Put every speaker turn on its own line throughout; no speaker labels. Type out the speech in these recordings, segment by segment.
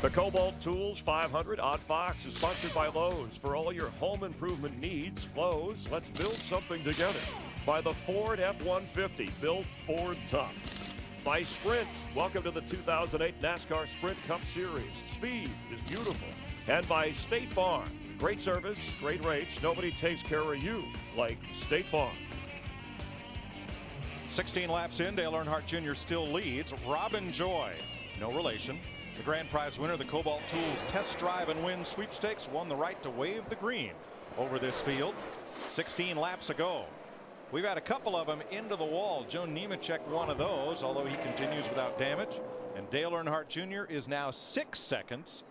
The Kobalt Tools 500 Odd Fox is sponsored by Lowe's. For all your home improvement needs, Lowe's, let's build something together. By the Ford F-150, built Ford tough. By Sprint, welcome to the 2008 NASCAR Sprint Cup Series. Speed is beautiful. And by State Farm, great service, great rates. Nobody takes care of you like State Farm.
16 laps in, Dale Earnhardt Jr. still leads. Robin Joy, no relation. The grand prize winner, the Kobalt Tools Test Drive and Win Sweepstakes, won the right to wave the green over this field 16 laps ago. We've had a couple of them into the wall. Joe Nemechek one of those, although he continues without damage. And Dale Earnhardt Jr. is now 6 seconds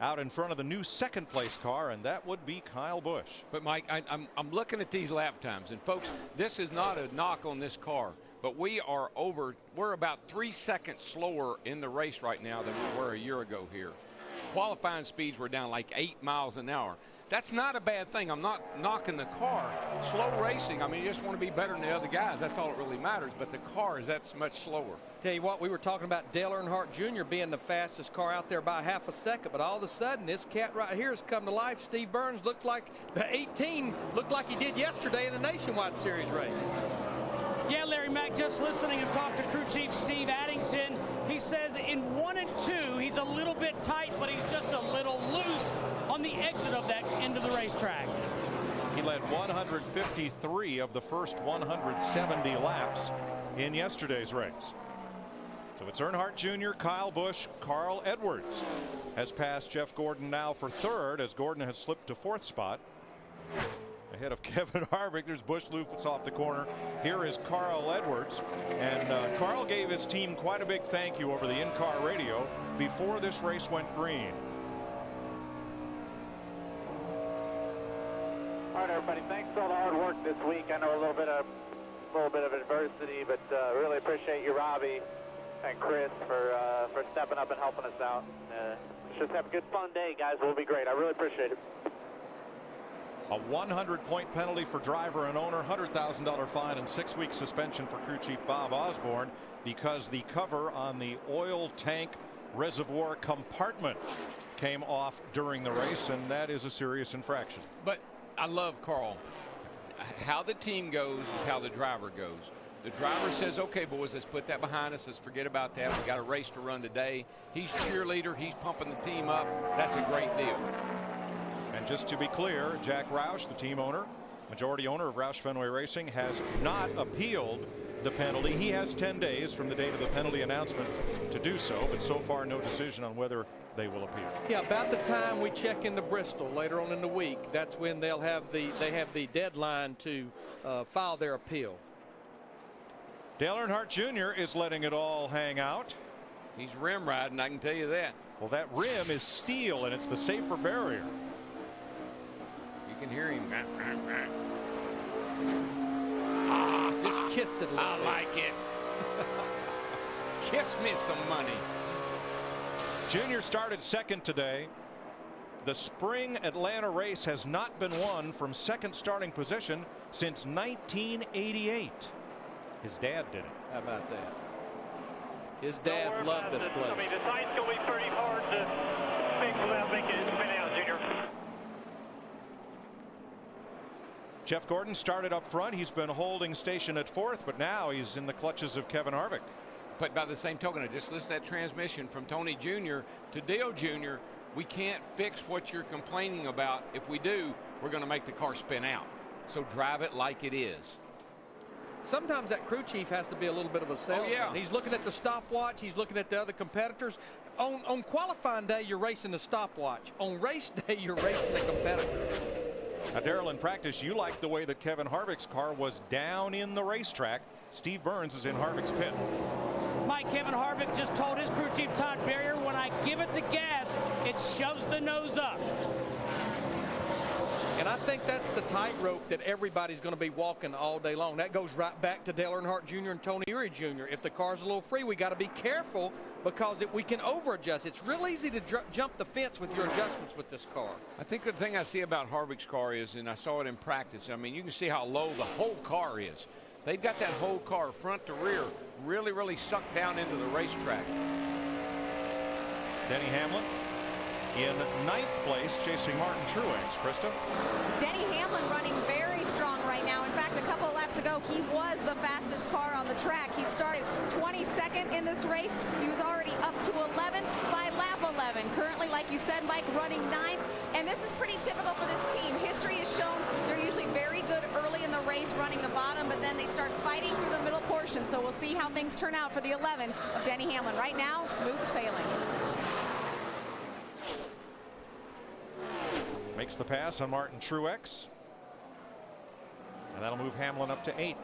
out in front of the new second place car, and that would be Kyle Busch.
But Mike, I'm looking at these lap times, and folks, this is not a knock on this car, but we're about 3 seconds slower in the race right now than we were a year ago here. Qualifying speeds were down like 8 miles an hour. That's not a bad thing. I'm not knocking the car. Slow racing, I mean, you just want to be better than the other guys. That's all that really matters. But the car is that much slower.
Tell you what, we were talking about Dale Earnhardt Jr. being the fastest car out there by half a second, but all of a sudden this cat right here has come to life. Steve Burns looks like the 18 looked like he did yesterday in a Nationwide Series race.
Yeah, Larry Mack, just listening and talk to crew chief Steve Addington. He says in 1 and 2, he's a little bit tight, but he's just a little loose on the exit of that end of the racetrack.
He led 153 of the first 170 laps in yesterday's race. So it's Earnhardt Jr., Kyle Busch, Carl Edwards has passed Jeff Gordon now for third, as Gordon has slipped to fourth spot. Ahead of Kevin Harvick, there's Busch Lupus off the corner. Here is Carl Edwards, and Carl gave his team quite a big thank you over the in-car radio before this race went green.
All right, everybody, thanks for all the hard work this week. I know a little bit of adversity, but really appreciate you, Robbie and Chris, for stepping up and helping us out. Let's just have a good, fun day, guys. We'll be great. I really appreciate it.
A 100-point penalty for driver and owner, $100,000 fine, and 6-week suspension for crew chief Bob Osborne because the cover on the oil tank reservoir compartment came off during the race, and that is a serious infraction.
But I love Carl. How the team goes is how the driver goes. The driver says, okay, boys, let's put that behind us. Let's forget about that. We got a race to run today. He's cheerleader. He's pumping the team up. That's a great deal.
And just to be clear, Jack Roush, the team owner, majority owner of Roush Fenway Racing, has not appealed the penalty. He has 10 days from the date of the penalty announcement to do so, but so far no decision on whether they will appeal.
Yeah, about the time we check into Bristol later on in the week, that's when they have the deadline to file their appeal.
Dale Earnhardt Jr. is letting it all hang out.
He's rim riding, I can tell you that.
Well, that rim is steel, and it's the safer barrier.
You can hear him.
Just kissed it a little
I
bit.
like it. Kiss me some money.
Junior started second today. The spring Atlanta race has not been won from second starting position since 1988. His dad did it.
How about that? His dad loved this place.
I mean, the sight's going to be pretty hard to fix without making it spin out, Junior.
Jeff Gordon started up front. He's been holding station at fourth, but now he's in the clutches of Kevin Harvick.
But by the same token, I just listened to that transmission from Tony Jr. to Dale Jr. We can't fix what you're complaining about. If we do, we're going to make the car spin out. So drive it like it is.
Sometimes that crew chief has to be a little bit of a salesman.
Oh, yeah.
He's looking at the stopwatch. He's looking at the other competitors. On qualifying day, you're racing the stopwatch. On race day, you're racing the competitor.
Now, Darrell, in practice, you like the way that Kevin Harvick's car was down in the racetrack. Steve Burns is in Harvick's pit.
Mike, Kevin Harvick just told his crew chief Todd Berrier, when I give it the gas, it shoves the nose up.
And I think that's the tightrope that everybody's going to be walking all day long. That goes right back to Dale Earnhardt Jr. and Tony Eury Jr. If the car's a little free, we got to be careful because we can over-adjust. It's real easy to jump the fence with your adjustments with this car.
I think the thing I see about Harvick's car is, and I saw it in practice, I mean, you can see how low the whole car is. They've got that whole car, front to rear, really, really sucked down into the racetrack.
Denny Hamlin in 9th place, chasing Martin Truex. Krista?
Denny Hamlin running very strong right now. In fact, a couple of laps ago, he was the fastest car on the track. He started 22nd in this race. He was already up to 11 by lap 11. Currently, like you said, Mike, running 9th. And this is pretty typical for this team. History has shown they're usually very good early in the race running the bottom, but then they start fighting through the middle portion. So we'll see how things turn out for the 11 of Denny Hamlin. Right now, smooth sailing.
Makes the pass on Martin Truex. And that'll move Hamlin up to 8th.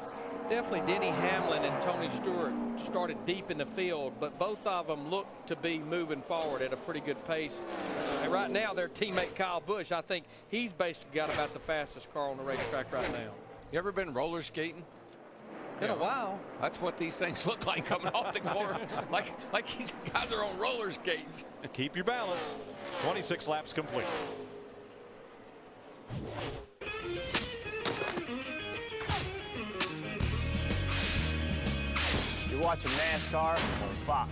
Definitely Denny Hamlin and Tony Stewart started deep in the field, but both of them look to be moving forward at a pretty good pace. And right now, their teammate Kyle Busch, I think he's basically got about the fastest car on the racetrack right now.
You ever been roller skating?
Been a while.
That's what these things look like coming off the court. like these guys are on roller skates.
Keep your balance. 26 laps complete.
You're watching NASCAR on Fox.